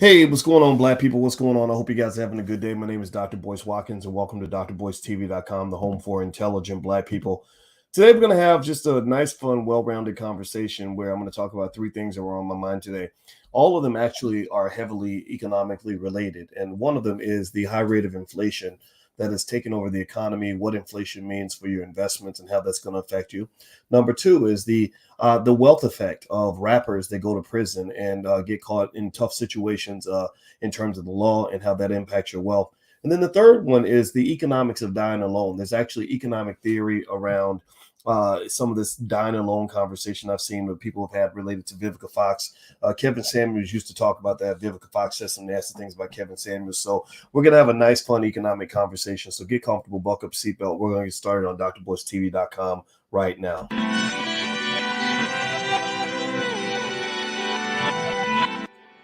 Hey, what's going on, black people? What's going on? I hope you guys are having a good day. My name is Dr. Boyce Watkins, and welcome to drboycetv.com, the home for intelligent black people. Today, we're going to have just a nice, fun, well-rounded conversation where I'm going to talk about three things that were on my mind today. All of them actually are heavily economically related, and one of them is the high rate of inflation that has taken over the economy, what inflation means for your investments, and how that's going to affect you. Number two is the wealth effect of rappers that go to prison and get caught in tough situations in terms of the law and how that impacts your wealth. And then the third one is the economics of dying alone. There's actually economic theory around some of this dying alone conversation I've seen that people have had related to Vivica Fox. Kevin Samuels used to talk about that. Vivica Fox said some nasty things about Kevin Samuels. So we're going to have a nice, fun economic conversation. So get comfortable, buckle up, seatbelt. We're going to get started on drboycetv.com right now.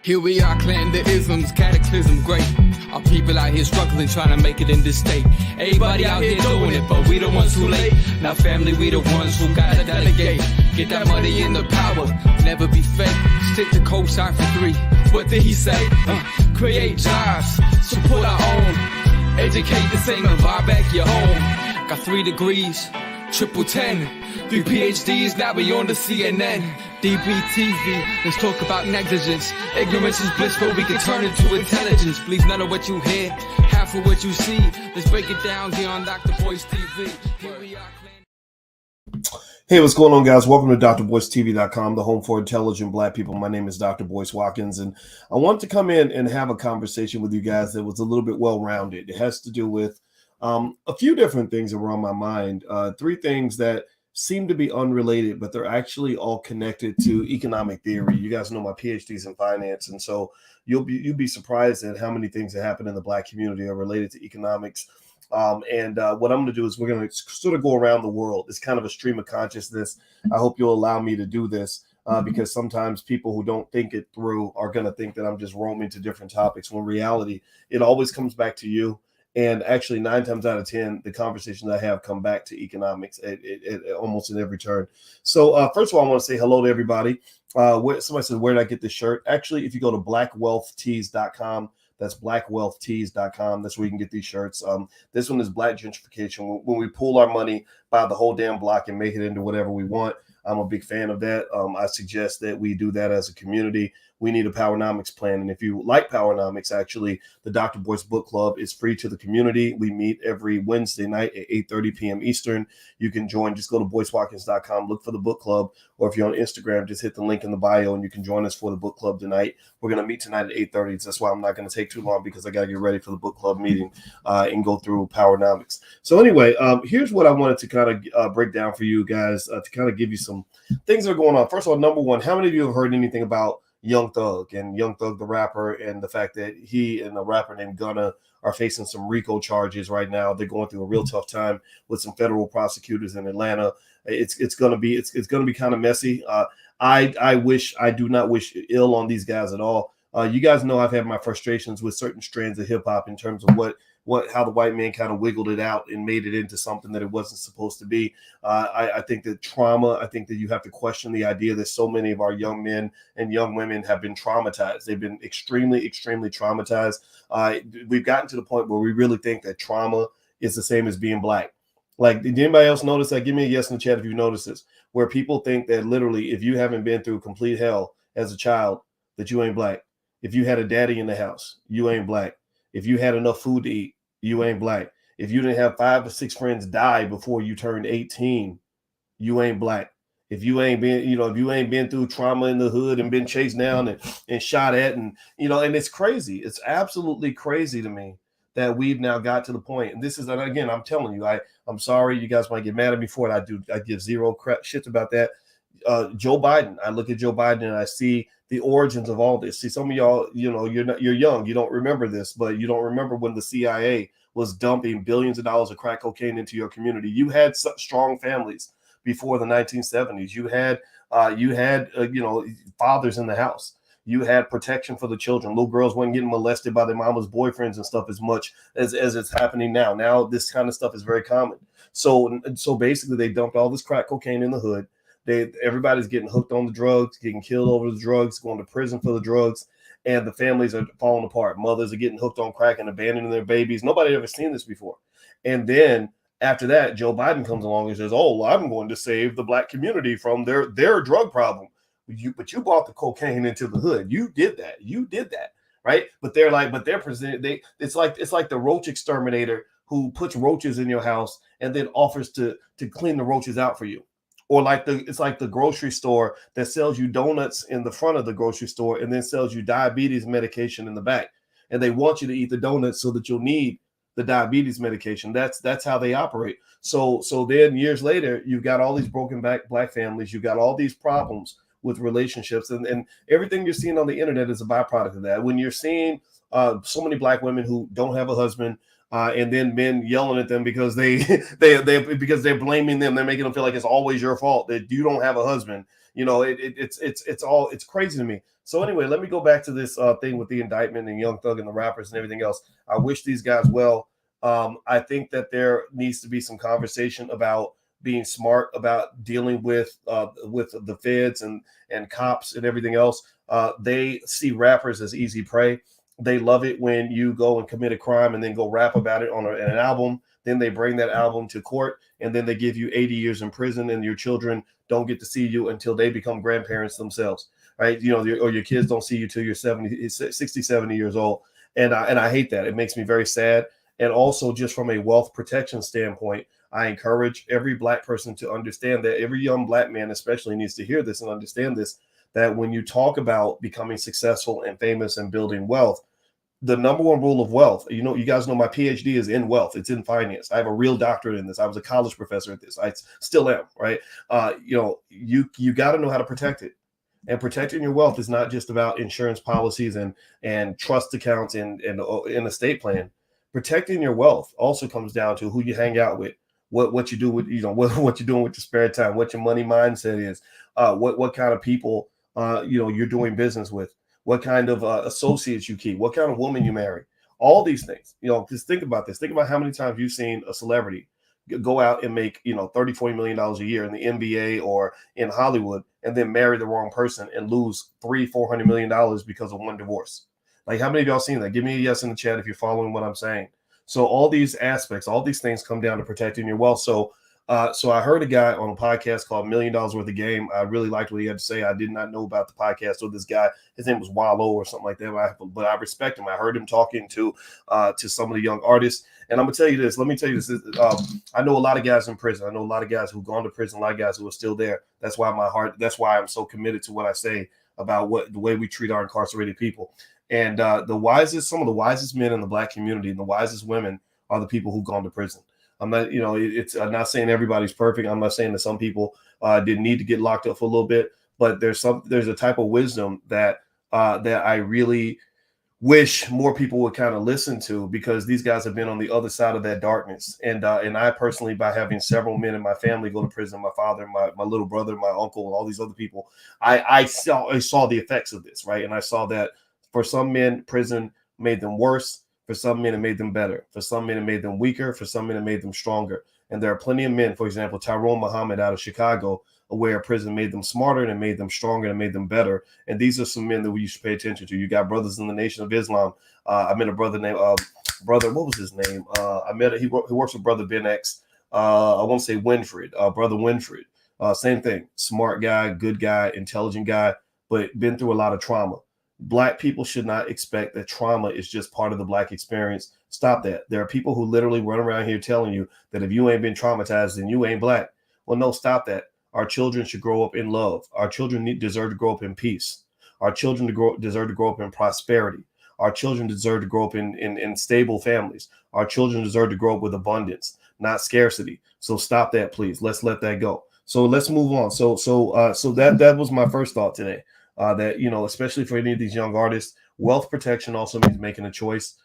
Here we are, clan the isms, cataclysm, great. Our people out here struggling, trying to make it in this state. Everybody out here doing it, but we the ones too late. Now family, we the ones who gotta delegate. Get that money in the power, never be fake. Stick to co-sign for 3. What did he say? Create jobs, support our own. Educate the same and buy back your home. Got 3 degrees, triple 10. 3 PhDs, now we on the CNN. DBTV, let's talk about negligence. Ignorance is bliss, but we can turn it to intelligence. Believe none of what you hear, half of what you see. Let's break it down here on Dr. Boyce TV. Here we are. Hey, what's going on, guys? Welcome to drboycetv.com, the home for intelligent black people. My name is Dr. Boyce Watkins, and I wanted to come in and have a conversation with you guys that was a little bit well-rounded. It has to do with a few different things that were on my mind. 3 things that seem to be unrelated, but they're actually all connected to economic theory. You guys know my PhD's in finance, and so you'll be surprised at how many things that happen in the black community are related to economics. What I'm going to do is we're going to sort of go around the world. It's kind of a stream of consciousness. I hope you'll allow me to do this because sometimes people who don't think it through are going to think that I'm just roaming to different topics, when in reality, it always comes back to you. And actually, 9 times out of 10, the conversations I have come back to economics at almost in every turn. So first of all, I want to say hello to everybody. Somebody said, where did I get this shirt? Actually, if you go to blackwealthtees.com, that's blackwealthtees.com. That's where you can get these shirts. This one is Black Gentrification. When we pool our money, buy the whole damn block and make it into whatever we want. I'm a big fan of that. I suggest that we do that as a community. We need a Powernomics plan. And if you like Powernomics, actually, the Dr. Boyce Book Club is free to the community. We meet every Wednesday night at 8:30 p.m. Eastern. You can join. Just go to boycewatkins.com, look for the book club. Or if you're on Instagram, just hit the link in the bio and you can join us for the book club tonight. We're going to meet tonight at 8:30. That's why I'm not going to take too long, because I got to get ready for the book club meeting and go through Powernomics. So anyway, here's what I wanted to kind of break down for you guys to kind of give you some things that are going on. First of all, number one, how many of you have heard anything about Young Thug and Young Thug the rapper, and the fact that he and a rapper named Gunna are facing some RICO charges right now? They're going through a real tough time with some federal prosecutors in Atlanta. It's going to be kind of messy. I do not wish ill on these guys at all. You guys know I've had my frustrations with certain strands of hip hop in terms of how the white man kind of wiggled it out and made it into something that it wasn't supposed to be. I think that trauma, I think that you have to question the idea that so many of our young men and young women have been traumatized. They've been extremely, extremely traumatized. We've gotten to the point where we really think that trauma is the same as being black. Like, did anybody else notice that? Give me a yes in the chat if you notice this, where people think that literally if you haven't been through complete hell as a child, that you ain't black. If you had a daddy in the house, you ain't black. If you had enough food to eat, you ain't black. If you didn't have 5 or 6 friends die before you turned 18, you ain't black. If you ain't been through trauma in the hood and been chased down and shot at, and it's crazy. It's absolutely crazy to me that we've now got to the point. And this is, and again, I'm telling you, I'm sorry, you guys might get mad at me for it. I give zero crap shits about that. Joe Biden. I look at Joe Biden and I see the origins of all this. See, some of y'all, you're young, you don't remember this, but you don't remember when the CIA was dumping billions of dollars of crack cocaine into your community. You had such strong families before the 1970s. You had fathers in the house. You had protection for the children. Little girls weren't getting molested by their mama's boyfriends and stuff as much as it's happening now. Now this kind of stuff is very common. So basically they dumped all this crack cocaine in the hood. Everybody's getting hooked on the drugs, getting killed over the drugs, going to prison for the drugs. and the families are falling apart. Mothers are getting hooked on crack and abandoning their babies. Nobody had ever seen this before. And then after that, Joe Biden comes along and says, "Oh, well, I'm going to save the black community from their drug problem." But you brought the cocaine into the hood. You did that. You did that, right? But they're presented. It's like the roach exterminator who puts roaches in your house and then offers to clean the roaches out for you. Or it's like the grocery store that sells you donuts in the front of the grocery store and then sells you diabetes medication in the back. And they want you to eat the donuts so that you'll need the diabetes medication. That's how they operate. So then years later, you've got all these broken black families. You've got all these problems with relationships, and everything you're seeing on the internet is a byproduct of that. When you're seeing so many black women who don't have a husband, and then men yelling at them because because they're blaming them, they're making them feel like it's always your fault that you don't have a husband. It's crazy to me. So anyway, let me go back to this thing with the indictment and Young Thug and the rappers and everything else. I wish these guys well. I think that there needs to be some conversation about being smart about dealing with the feds and cops and everything else. They see rappers as easy prey. They love it when you go and commit a crime and then go rap about it on an album. Then they bring that album to court and then they give you 80 years in prison, and your children don't get to see you until they become grandparents themselves, right? Or your kids don't see you till you're 60, 70 years old. And I hate that. It makes me very sad. And also, just from a wealth protection standpoint, I encourage every black person to understand that every young black man especially needs to hear this and understand this, that when you talk about becoming successful and famous and building wealth, the number one rule of wealth, you guys know my PhD is in wealth. It's in finance. I have a real doctorate in this. I was a college professor at this. I still am, right? You got to know how to protect it. And protecting your wealth is not just about insurance policies and trust accounts and estate plan. Protecting your wealth also comes down to who you hang out with, what you do with, what you're doing with your spare time, what your money mindset is, what kind of people, you're doing business with, what kind of associates you keep, what kind of woman you marry, all these things. Just think about this. Think about how many times you've seen a celebrity go out and make, $30-40 million a year in the NBA or in Hollywood, and then marry the wrong person and lose $300-400 million because of one divorce. Like, how many of y'all seen that? Give me a yes in the chat if you're following what I'm saying. So all these aspects, all these things come down to protecting your wealth. So I heard a guy on a podcast called $1 Million Worth of Game. I really liked what he had to say. I did not know about the podcast with this guy. His name was Wallow or something like that. But I respect him. I heard him talking to some of the young artists. And I'm going to tell you this. Let me tell you this. I know a lot of guys in prison. I know a lot of guys who've gone to prison, a lot of guys who are still there. That's why I'm so committed to what I say about the way we treat our incarcerated people. And some of the wisest men in the black community and the wisest women are the people who've gone to prison. I'm not, I'm not saying everybody's perfect. I'm not saying that some people didn't need to get locked up for a little bit, but there's a type of wisdom that I really wish more people would kind of listen to, because these guys have been on the other side of that darkness. And I personally, by having several men in my family go to prison, my father, my little brother, my uncle, and all these other people, I saw the effects of this, right? And I saw that for some men, prison made them worse. For some men, it made them better. For some men, it made them weaker. For some men, it made them stronger. And there are plenty of men, for example, Tyrone Muhammad out of Chicago, where prison made them smarter and it made them stronger and made them better. And these are some men that we should pay attention to. You got brothers in the Nation of Islam. I met a brother named what was his name? He works with Brother Ben X. I won't say Winfred, Brother Winfred. Same thing. Smart guy, good guy, intelligent guy, but been through a lot of trauma. Black people should not expect that trauma is just part of the black experience. Stop that. There are people who literally run around here telling you that if you ain't been traumatized, then you ain't black. Well, no, stop that. Our children should grow up in love. Our children deserve to grow up in peace. Our children deserve to grow up in prosperity. Our children deserve to grow up in stable families. Our children deserve to grow up with abundance, not scarcity. So stop that, please. Let's let that go. So let's move on. So that was my first thought today. That, especially for any of these young artists, wealth protection also means making a choice.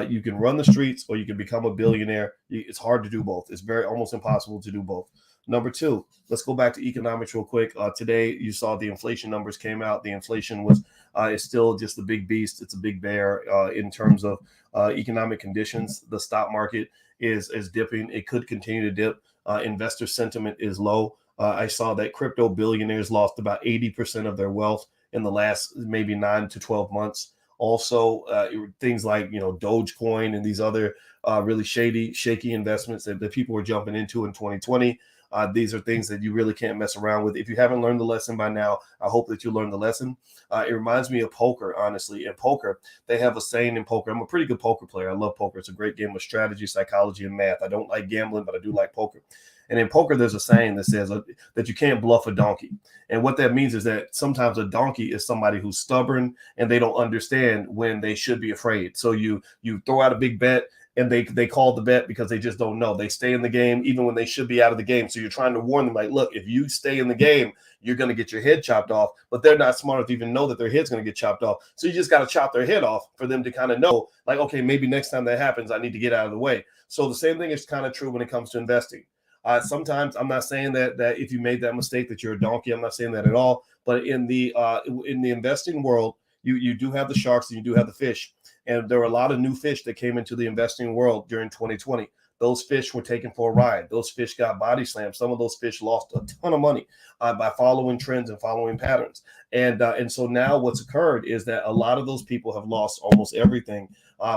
You can run the streets or you can become a billionaire. It's hard to do both. It's almost impossible to do both. Number two, let's go back to economics real quick. Today, you saw the inflation numbers came out. The inflation is still just a big beast. It's a big bear in terms of economic conditions. The stock market is dipping. It could continue to dip. Investor sentiment is low. I saw that crypto billionaires lost about 80% of their wealth in the last maybe 9 to 12 months. Also, things like, Dogecoin and these other really shaky investments that people were jumping into in 2020. These are things that you really can't mess around with. If you haven't learned the lesson by now, I hope that you learned the lesson. It reminds me of poker, honestly. In poker, they have a saying in poker. I'm a pretty good poker player. I love poker. It's a great game of strategy, psychology, and math. I don't like gambling, but I do like poker. And in poker, there's a saying that says that you can't bluff a donkey. And what that means is that sometimes a donkey is somebody who's stubborn and they don't understand when they should be afraid. So you throw out a big bet, and they call the bet because they just don't know. They stay in the game even when they should be out of the game. So you're trying to warn them, like, look, if you stay in the game, you're going to get your head chopped off. But they're not smart enough to even know that their head's going to get chopped off. So you just got to chop their head off for them to kind of know, like, okay, maybe next time that happens, I need to get out of the way. So the same thing is kind of true when it comes to investing. Sometimes I'm not saying that if you made that mistake that you're a donkey. I'm not saying that at all. But in the investing world, you do have the sharks and you do have the fish. And there were a lot of new fish that came into the investing world during 2020. Those fish were taken for a ride. Those fish got body slammed. Some of those fish lost a ton of money by following trends and following patterns. And so now what's occurred is that a lot of those people have lost almost everything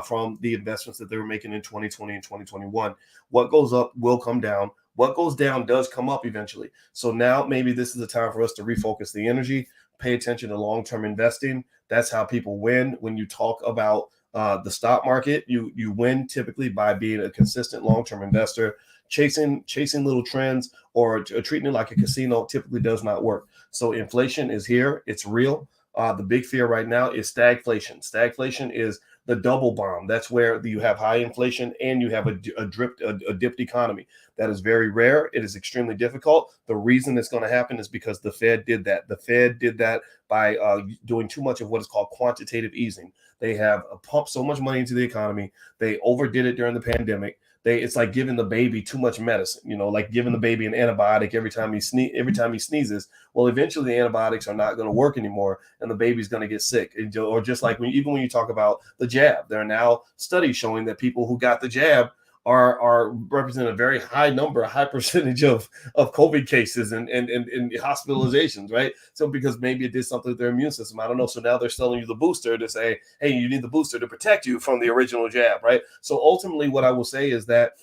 from the investments that they were making in 2020 and 2021. What goes up will come down. What goes down does come up eventually. So now maybe this is the time for us to refocus the energy, pay attention to long-term investing. That's how people win. When you talk about the stock market, you win typically by being a consistent long-term investor. Chasing little trends or treating it like a casino typically does not work. So inflation is here. It's real. The big fear right now is stagflation. Stagflation is the double bomb. That's where you have high inflation and you have a dipped economy. That is very rare. It is extremely difficult. The reason it's going to happen is because the Fed did that. The Fed did that by doing too much of what is called quantitative easing. They have pumped so much money into the economy. They overdid it during the pandemic. It's like giving the baby too much medicine, like giving the baby an antibiotic every time he sneezes. Well, eventually the antibiotics are not going to work anymore, and the baby's going to get sick. Or just like even when you talk about the jab, there are now studies showing that people who got the jab are represent a very high percentage of COVID cases and hospitalizations, right? So because maybe it did something with their immune system, I don't know. So now they're selling you the booster to say, hey, you need the booster to protect you from the original jab, right? So ultimately, what I will say is that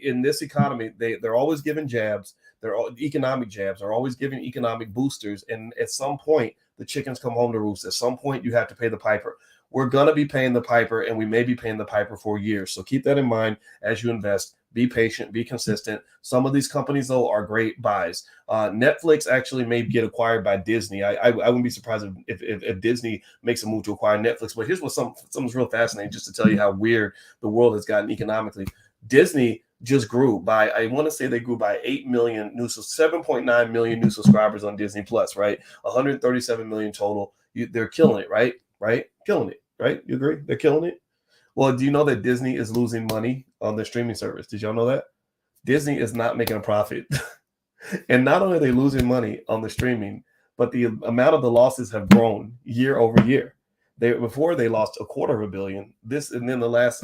in this economy, they're always giving jabs. They're all economic jabs. They're always giving economic boosters, and at some point, the chickens come home to roost. At some point, you have to pay the piper. We're going to be paying the piper, and we may be paying the piper for years. So keep that in mind as you invest. Be patient, be consistent. Some of these companies, though, are great buys. Netflix actually may get acquired by Disney. I wouldn't be surprised if Disney makes a move to acquire Netflix. But here's what something's real fascinating, just to tell you how weird the world has gotten economically. Disney just grew by, I want to say they grew by 8 million 7.9 million new subscribers on Disney Plus, right? 137 million total. They're killing it, right? Killing it, right? You agree? They're killing it. Well, do you know that Disney is losing money on their streaming service? Did y'all know that? Disney is not making a profit. And not only are they losing money on the streaming, but the amount of the losses have grown year over year. Before they lost $250 million. And then the last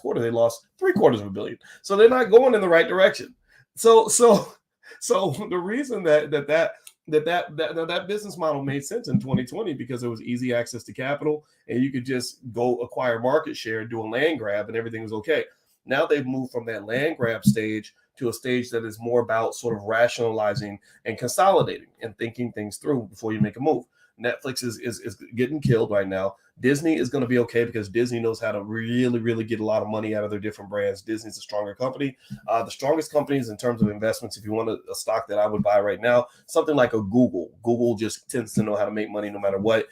quarter, they lost $750 million. So they're not going in the right direction. So the reason that business model made sense in 2020 because there was easy access to capital and you could just go acquire market share, do a land grab, and everything was okay. Now they've moved from that land grab stage to a stage that is more about sort of rationalizing and consolidating and thinking things through before you make a move. Netflix is getting killed right now. Disney is going to be okay because Disney knows how to really, really get a lot of money out of their different brands. Disney's a stronger company. The strongest companies in terms of investments, if you want a stock that I would buy right now, something like a Google. Google just tends to know how to make money no matter what.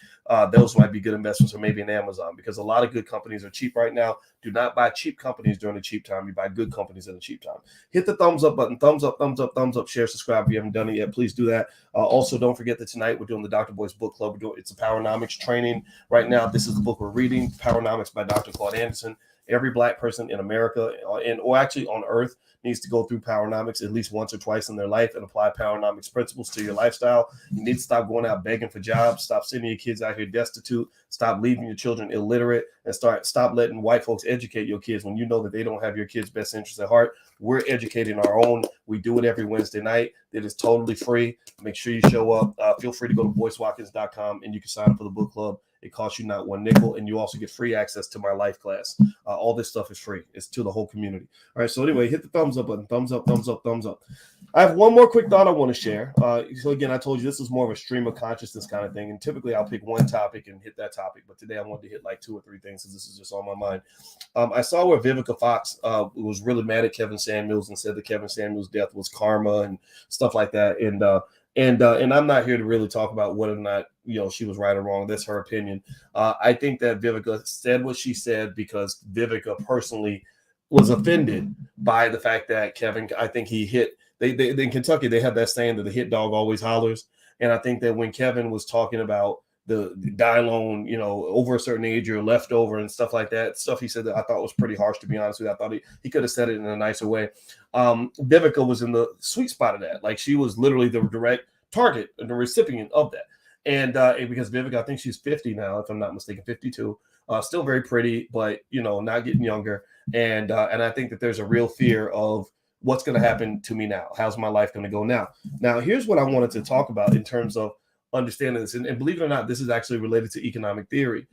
Those might be good investments, or maybe an Amazon, because a lot of good companies are cheap right now. Do not buy cheap companies during a cheap time. You buy good companies at a cheap time. Hit the thumbs up button. Thumbs up, share, subscribe if you haven't done it yet. Please do that. Also, don't forget that tonight we're doing the Dr. Boyce Book Club. It's a Powernomics training right now. This is the book we're reading, Powernomics by Dr. Claude Anderson. Every Black person in America or actually on Earth needs to go through Powernomics at least once or twice in their life and apply Powernomics principles to your lifestyle. You need to stop going out begging for jobs, stop sending your kids out here destitute, stop leaving your children illiterate, and stop letting white folks educate your kids when you know that they don't have your kids' best interests at heart. We're educating our own. We do it every Wednesday night. It is totally free. Make sure you show up. Feel free to go to boycewatkins.com and you can sign up for the book club It costs you not one nickel, and you also get free access to my life class. All this stuff is free. It's to the whole community. All right. So anyway, hit the thumbs up button. Thumbs up, thumbs up, thumbs up. I have one more quick thought I want to share. So again, I told you this is more of a stream of consciousness kind of thing. And typically I'll pick one topic and hit that topic. But today I wanted to hit like 2 or 3 things because this is just on my mind. I saw where Vivica Fox was really mad at Kevin Samuels and said that Kevin Samuels' death was karma and stuff like that. And I'm not here to really talk about whether or not, she was right or wrong. That's her opinion. I think that Vivica said what she said because Vivica personally was offended by the fact that Kevin, I think he hit, they in Kentucky, they have that saying that the hit dog always hollers. And I think that when Kevin was talking about the die loan, over a certain age or leftover and stuff like that, stuff he said that I thought was pretty harsh, to be honest with you. I thought he could have said it in a nicer way. Vivica was in the sweet spot of that. Like, she was literally the direct target and the recipient of that. And because Vivica, I think she's 50 now, if I'm not mistaken, 52, still very pretty, but, not getting younger. And I think that there's a real fear of what's going to happen to me now. How's my life going to go now? Now, here's what I wanted to talk about in terms of understanding this. And believe it or not, this is actually related to economic theory.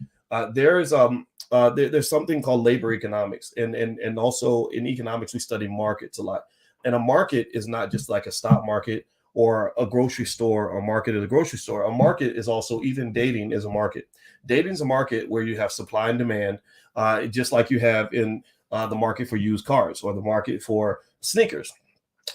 There's something called labor economics. And also in economics, we study markets a lot. And a market is not just like a stock market or a grocery store or market at a grocery store. A market is also, even dating is a market. Dating is a market where you have supply and demand, just like you have in the market for used cars or the market for sneakers.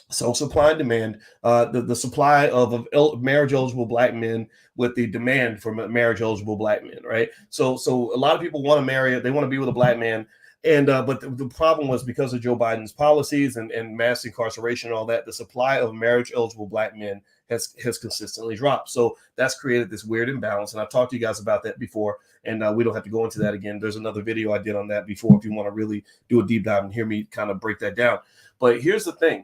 So supply and demand, the supply of marriage eligible black men with the demand for marriage eligible black men, right? So a lot of people want to marry, they want to be with a black man. And but the problem was, because of Joe Biden's policies and mass incarceration and all that, the supply of marriage eligible black men has consistently dropped. So that's created this weird imbalance. And I've talked to you guys about that before, and we don't have to go into that again. There's another video I did on that before if you want to really do a deep dive and hear me kind of break that down. But here's the thing.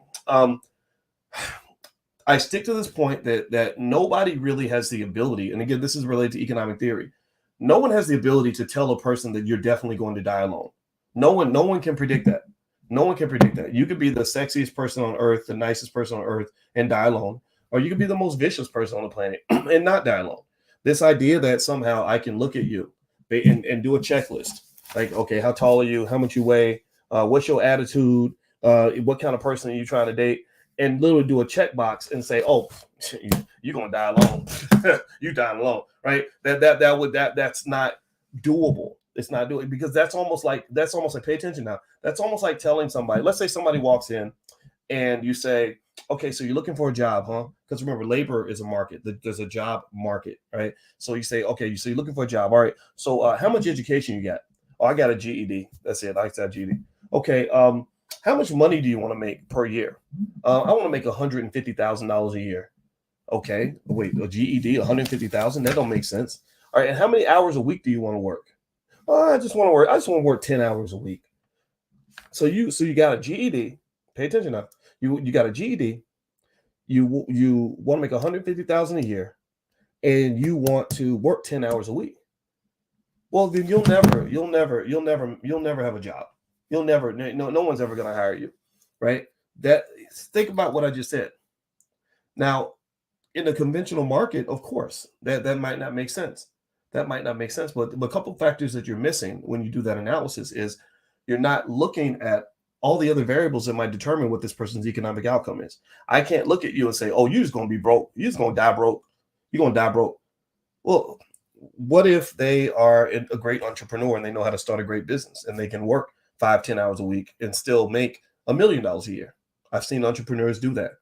I stick to this point that nobody really has the ability, and again, this is related to economic theory. No one has the ability to tell a person that you're definitely going to die alone. No one can predict that. No one can predict that. You could be the sexiest person on earth, the nicest person on earth, and die alone. Or you could be the most vicious person on the planet and not die alone. This idea that somehow I can look at you and do a checklist. Like, okay, how tall are you? How much you weigh? What's your attitude? What kind of person are you trying to date? And literally do a checkbox and say, oh, you're going to die alone. You dying alone, right? That's not doable. It's not doing, because that's almost like pay attention now. That's almost like telling somebody, let's say somebody walks in and you say, okay, so you're looking for a job, huh? Because remember, labor is a market. There's a job market, right? So you say, okay, so you're looking for a job. All right. So how much education you got? Oh, I got a GED. That's it. I got GED. Okay. How much money do you want to make per year? I want to make $150,000 a year. Okay. Wait, a GED, $150,000? That don't make sense. All right. And how many hours a week do you want to work? I just want to work 10 hours a week. So you got a GED. Pay attention now. You got a GED. You want to make $150,000 a year, and you want to work 10 hours a week. Well, then you'll never have a job. No one's ever going to hire you, right? Think about what I just said. Now, in a conventional market, of course, that might not make sense. That might not make sense, but a couple of factors that you're missing when you do that analysis is you're not looking at all the other variables that might determine what this person's economic outcome is. I can't look at you and say, oh, you're just going to be broke. You're just going to die broke. You're going to die broke. Well, what if they are a great entrepreneur and they know how to start a great business and they can work 5-10 hours a week and still make $1 million a year? I've seen entrepreneurs do that.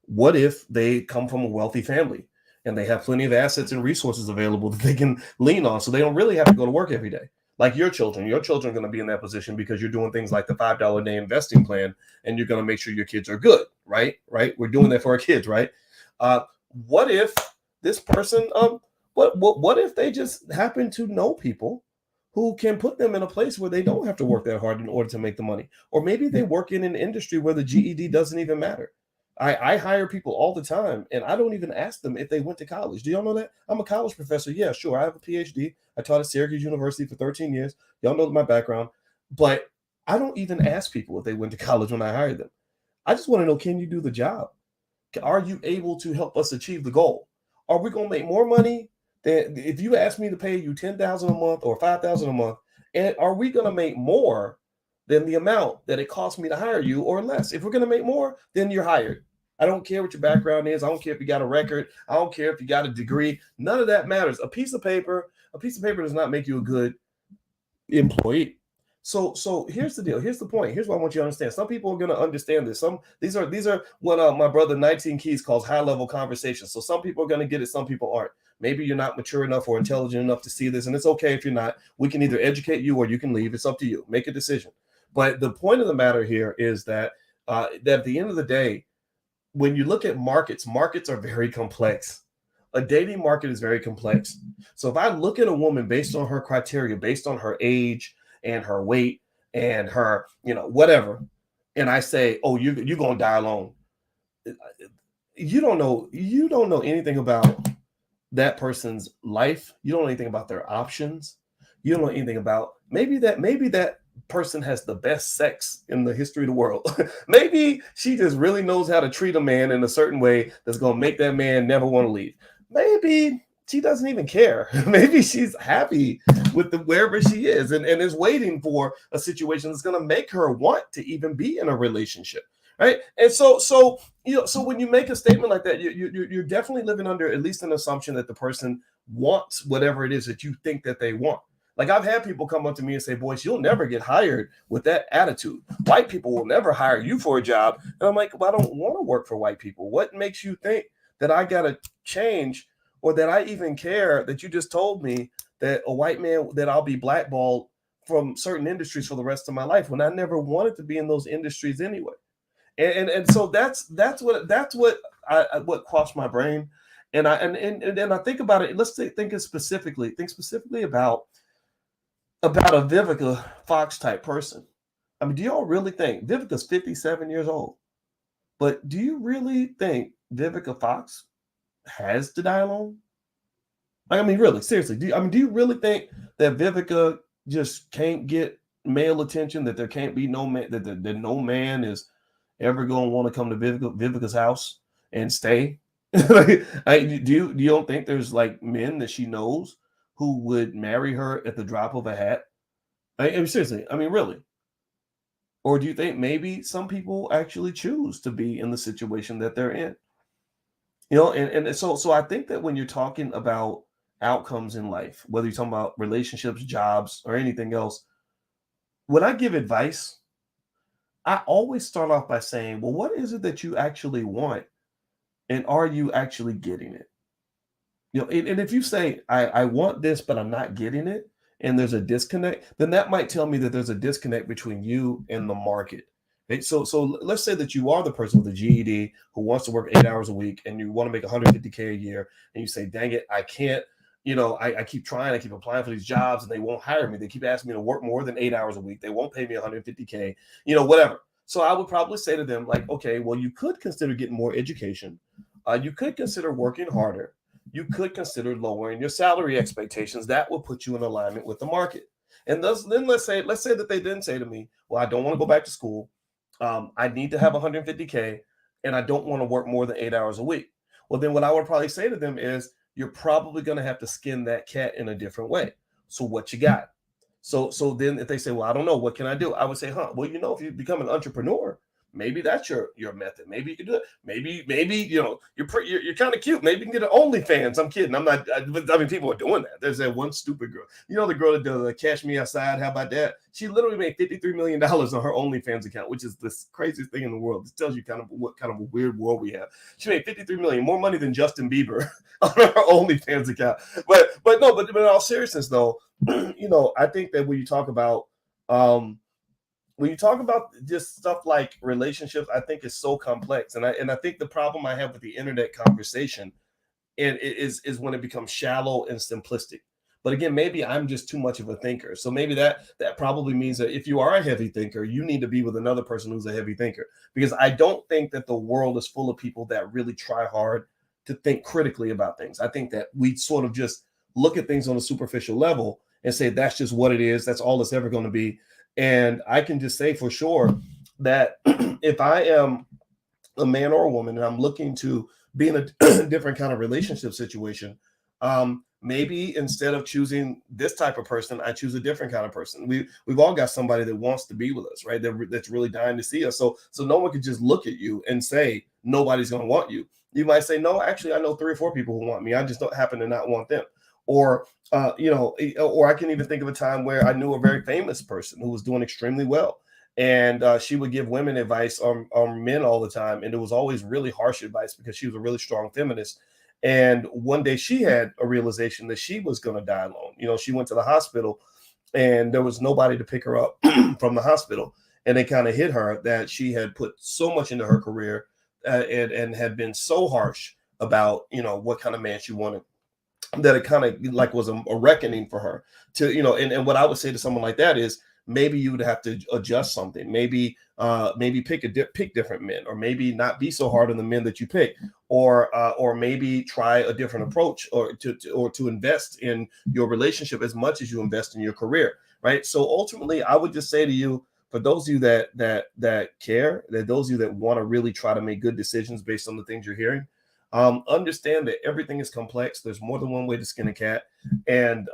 What if they come from a wealthy family and they have plenty of assets and resources available that they can lean on, so they don't really have to go to work every day? Like your children are going to be in that position because you're doing things like the $5 a day investing plan, and you're going to make sure your kids are good, right? We're doing that for our kids, right? What if this person, what if they just happen to know people who can put them in a place where they don't have to work that hard in order to make the money? Or maybe they work in an industry where the GED doesn't even matter. I hire people all the time, and I don't even ask them if they went to college. Do y'all know that? I'm a college professor. Yeah, sure. I have a PhD. I taught at Syracuse University for 13 years. Y'all know my background. But I don't even ask people if they went to college when I hire them. I just want to know, can you do the job? Are you able to help us achieve the goal? Are we going to make more money then if you ask me to pay you $10,000 a month or $5,000 a month, and are we going to make more than the amount that it costs me to hire you or less? If we're going to make more, then you're hired. I don't care what your background is. I don't care if you got a record. I don't care if you got a degree. None of that matters. A piece of paper does not make you a good employee. So here's the deal. Here's the point. Here's what I want you to understand. Some people are going to understand this. These are what my brother 19 Keys calls high level conversations. So some people are going to get it. Some people aren't. Maybe you're not mature enough or intelligent enough to see this, and it's okay if you're not. We can either educate you or you can leave. It's up to you. Make a decision. But the point of the matter here is that that at the end of the day, when you look at markets are very complex. A dating market is very complex. So if I look at a woman based on her criteria, based on her age and her weight and her, whatever, and I say, oh, you're going to die alone. You don't know anything about that person's life. You don't know anything about their options. You don't know anything about maybe that person has the best sex in the history of the world. Maybe she just really knows how to treat a man in a certain way that's going to make that man never want to leave. Maybe she doesn't even care. Maybe she's happy with wherever she is and is waiting for a situation that's going to make her want to even be in a relationship. Right. And so when you make a statement like that, you're definitely living under at least an assumption that the person wants whatever it is that you think that they want. Like I've had people come up to me and say, Boyce, you'll never get hired with that attitude. White people will never hire you for a job. And I'm like, well, I don't want to work for white people. What makes you think that I got to change or that I even care that you just told me that a white man, that I'll be blackballed from certain industries for the rest of my life when I never wanted to be in those industries anyway. And so that's what crossed my brain. And I think about it. Let's think specifically about a Vivica Fox type person. I mean, do y'all really think Vivica's 57 years old? But do you really think Vivica Fox has to die alone? I mean, really, seriously, do you really think that Vivica just can't get male attention, that there can't be no man, that no man is ever going to want to come to Vivica's house and stay? Do you don't think there's like men that she knows who would marry her at the drop of a hat? I mean, seriously, I mean, really? Or do you think maybe some people actually choose to be in the situation that they're in? And so I think that when you're talking about outcomes in life, whether you're talking about relationships, jobs, or anything else, when I give advice, I always start off by saying, well, what is it that you actually want? And are you actually getting it? And if you say, I want this, but I'm not getting it, and there's a disconnect, then that might tell me that there's a disconnect between you and the market. Okay? So let's say that you are the person with a GED who wants to work 8 hours a week and you want to make $150K a year, and you say, dang it, I can't, I keep trying, I keep applying for these jobs and they won't hire me. They keep asking me to work more than 8 hours a week. They won't pay me $150K, whatever. So I would probably say to them, like, okay, well, you could consider getting more education. You could consider working harder. You could consider lowering your salary expectations. That will put you in alignment with the market. And then let's say that they didn't say to me, well, I don't want to go back to school. I need to have $150K and I don't want to work more than 8 hours a week. Well, then what I would probably say to them is, you're probably going to have to skin that cat in a different way. So what you got? So then if they say, well, I don't know, what can I do? I would say, well, if you become an entrepreneur, maybe that's your method. Maybe you can do it. Maybe you're kind of cute. Maybe you can get an OnlyFans. I'm kidding. I'm not. I mean, people are doing that. There's that one stupid girl. The girl that does Cash Me Outside. How about that? She literally made $53 million on her OnlyFans account, which is the craziest thing in the world. It tells you kind of what kind of a weird world we have. She made $53 million, more money than Justin Bieber on her OnlyFans account. But in all seriousness, though, I think that when you talk about just stuff like relationships, I think it's so complex. And I think the problem I have with the internet conversation is when it becomes shallow and simplistic. But again, maybe I'm just too much of a thinker. So maybe that probably means that if you are a heavy thinker, you need to be with another person who's a heavy thinker. Because I don't think that the world is full of people that really try hard to think critically about things. I think that we sort of just look at things on a superficial level and say, that's just what it is. That's all it's ever going to be. And I can just say for sure that if I am a man or a woman and I'm looking to be in a different kind of relationship situation, Maybe instead of choosing this type of person, I choose a different kind of person. We've all got somebody that wants to be with us, right? That's really dying to see us. So no one could just look at you and say nobody's going to want you. You might say, no, actually, I know 3 or 4 people who want me. I just don't happen to not want them. Or or I can even think of a time where I knew a very famous person who was doing extremely well. And she would give women advice on men all the time. And it was always really harsh advice because she was a really strong feminist. And one day she had a realization that she was going to die alone. She went to the hospital and there was nobody to pick her up from the hospital. And it kind of hit her that she had put so much into her career and had been so harsh about, what kind of man she wanted, that it kind of like was a reckoning for her to, and what I would say to someone like that is, maybe you would have to adjust something. Maybe pick different men, or maybe not be so hard on the men that you pick, or maybe try a different approach, or to invest in your relationship as much as you invest in your career, right? So ultimately, I would just say to you, for those of you that care, that those of you that want to really try to make good decisions based on the things you're hearing, understand that everything is complex. There's more than one way to skin a cat, and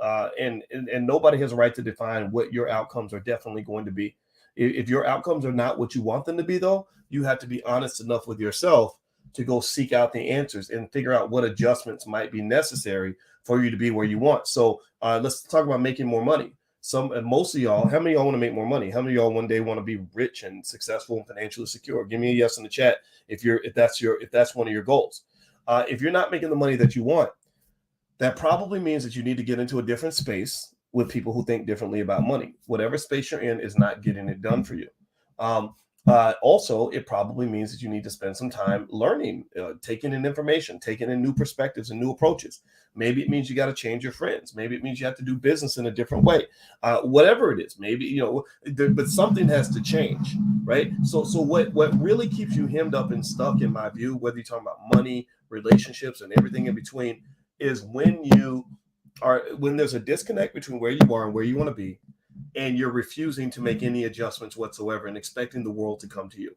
nobody has a right to define what your outcomes are definitely going to be. If your outcomes are not what you want them to be, though, you have to be honest enough with yourself to go seek out the answers and figure out what adjustments might be necessary for you to be where you want. So let's talk about making more money. Most of y'all, how many of y'all want to make more money? How many of y'all one day want to be rich and successful and financially secure? Give me a yes in the chat if that's one of your goals. If you're not making the money that you want, that probably means that you need to get into a different space with people who think differently about money. Whatever space you're in is not getting it done for you. Also, it probably means that you need to spend some time learning, taking in information, taking in new perspectives and new approaches. Maybe it means you got to change your friends. Maybe it means you have to do business in a different way. Whatever it is, maybe, but something has to change, right? So what really keeps you hemmed up and stuck, in my view, whether you're talking about money, relationships, and everything in between, is when there's a disconnect between where you are and where you want to be, and you're refusing to make any adjustments whatsoever and expecting the world to come to you.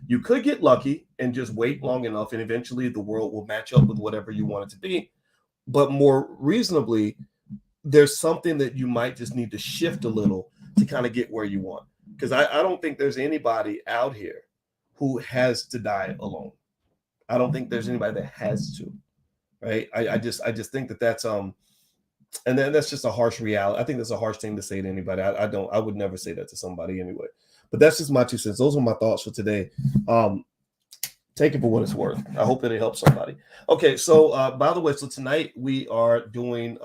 You could get lucky and just wait long enough, and eventually the world will match up with whatever you want it to be. But more reasonably, there's something that you might just need to shift a little to kind of get where you want. Because I don't think there's anybody out here who has to die alone. I don't think there's anybody that has to, right? I just think that's and then that's just a harsh reality. I think that's a harsh thing to say to anybody. I would never say that to somebody anyway. But that's just my 2 cents. Those are my thoughts for today. Take it for what it's worth. I hope that it helps somebody. Okay, so by the way, so tonight we are doing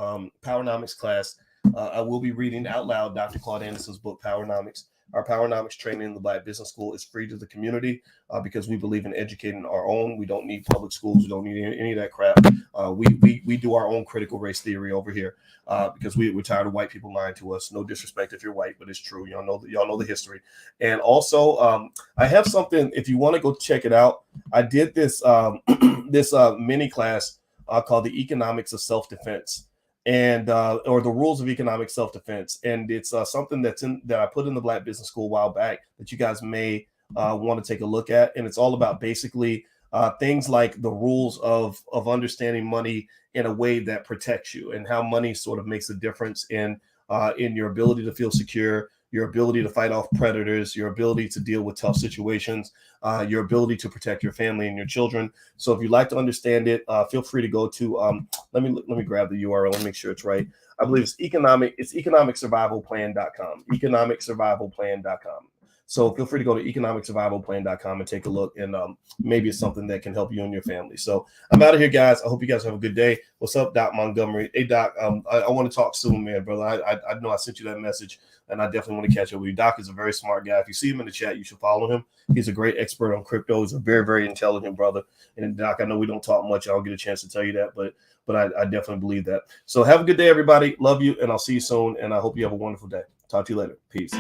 Powernomics class. I will be reading out loud Dr. Claude Anderson's book, Powernomics. Our Powernomics training in the Black Business School is free to the community because we believe in educating our own. We don't need public schools. We don't need any of that crap. We do our own critical race theory over here because we're tired of white people lying to us. No disrespect if you're white, but it's true. Y'all know the history. And also, I have something. If you want to go check it out, I did this this mini class called The Economics of Self-Defense. And or the rules of economic self-defense, and it's something that I put in the Black Business School a while back that you guys may want to take a look at. And it's all about basically things like the rules of understanding money in a way that protects you, and how money sort of makes a difference in your ability to feel secure, your ability to fight off predators, your ability to deal with tough situations, your ability to protect your family and your children. So if you'd like to understand it, feel free to go to, let me grab the URL and make sure it's right. I believe it's economicsurvivalplan.com, economicsurvivalplan.com. So feel free to go to economicsurvivalplan.com and take a look, and maybe it's something that can help you and your family. So I'm out of here, guys. I hope you guys have a good day. What's up, Doc Montgomery? Hey, Doc, I want to talk soon, man, brother. I know I sent you that message, and I definitely want to catch up with you. Doc is a very smart guy. If you see him in the chat, you should follow him. He's a great expert on crypto. He's a very, very intelligent brother. And Doc, I know we don't talk much. I'll get a chance to tell you that, but I definitely believe that. So have a good day, everybody. Love you, and I'll see you soon, and I hope you have a wonderful day. Talk to you later. Peace.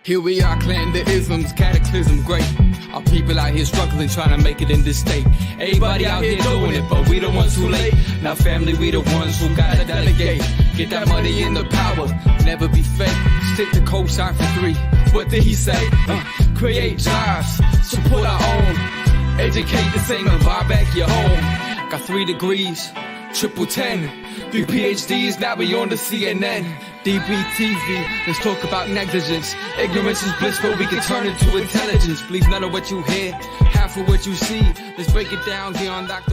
Here we are, clan the isms, cataclysm great. Our people out here struggling, trying to make it in this state. Everybody out here doing it, but we the ones who late. Now family, we the ones who gotta delegate. Get that money in the power, never be fake. Stick to co-sign for 3. What did he say? Create jobs, support our own. Educate the same and buy back your home. Got 3 degrees, triple 10, 3 PhDs, now we on the CNN. DBTV, let's talk about negligence. Ignorance is bliss, but we can turn it to intelligence. Believe none of what you hear, half of what you see. Let's break it down here on Dr.